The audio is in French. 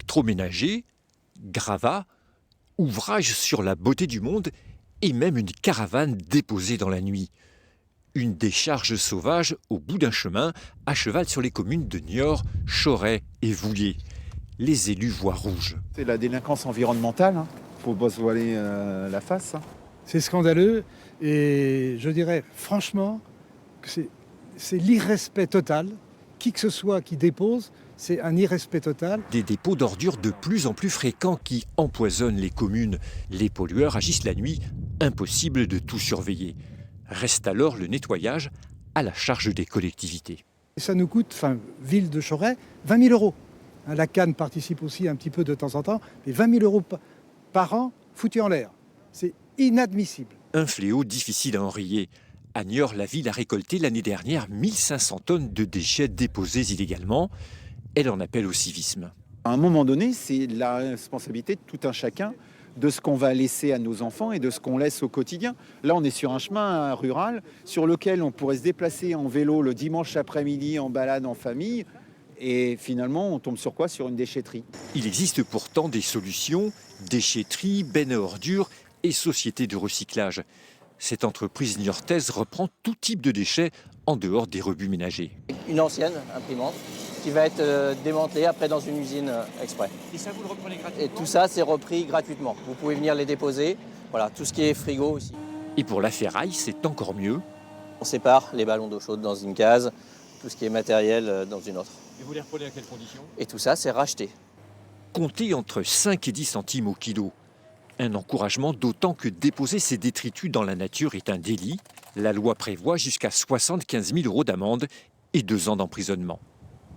électroménager, gravats, ouvrages sur la beauté du monde et même une caravane déposée dans la nuit. Une décharge sauvage au bout d'un chemin, à cheval sur les communes de Niort, Choret et Vouillers. Les élus voient rouge. C'est la délinquance environnementale, faut pas se voiler la face. C'est scandaleux et je dirais franchement que c'est l'irrespect total. Qui que ce soit qui dépose, c'est un irrespect total. Des dépôts d'ordures de plus en plus fréquents qui empoisonnent les communes. Les pollueurs agissent la nuit, impossible de tout surveiller. Reste alors le nettoyage à la charge des collectivités. Et ça nous coûte, ville de Choret, 20 000 euros. La Cannes participe aussi un petit peu de temps en temps, mais 20 000 euros par an foutus en l'air. C'est inadmissible. Un fléau difficile à enrayer. À Niort, la ville a récolté l'année dernière 1500 tonnes de déchets déposés illégalement. Elle en appelle au civisme. À un moment donné, c'est la responsabilité de tout un chacun de ce qu'on va laisser à nos enfants et de ce qu'on laisse au quotidien. Là, on est sur un chemin rural sur lequel on pourrait se déplacer en vélo le dimanche après-midi en balade en famille. Et finalement, on tombe sur quoi? Sur une déchetterie. Il existe pourtant des solutions, déchetterie, bennes à ordures et sociétés de recyclage. Cette entreprise niortaise reprend tout type de déchets en dehors des rebuts ménagers. Une ancienne imprimante qui va être démantelée après dans une usine exprès. Et ça, vous le reprenez gratuitement? Et tout ça, c'est repris gratuitement. Vous pouvez venir les déposer. Voilà, tout ce qui est frigo aussi. Et pour la ferraille, c'est encore mieux. On sépare les ballons d'eau chaude dans une case, tout ce qui est matériel dans une autre. Et vous les reprenez à quelles conditions? Et tout ça, c'est racheté. Comptez entre 5 et 10 centimes au kilo. Un encouragement d'autant que déposer ces détritus dans la nature est un délit. La loi prévoit jusqu'à 75 000 euros d'amende et 2 ans d'emprisonnement.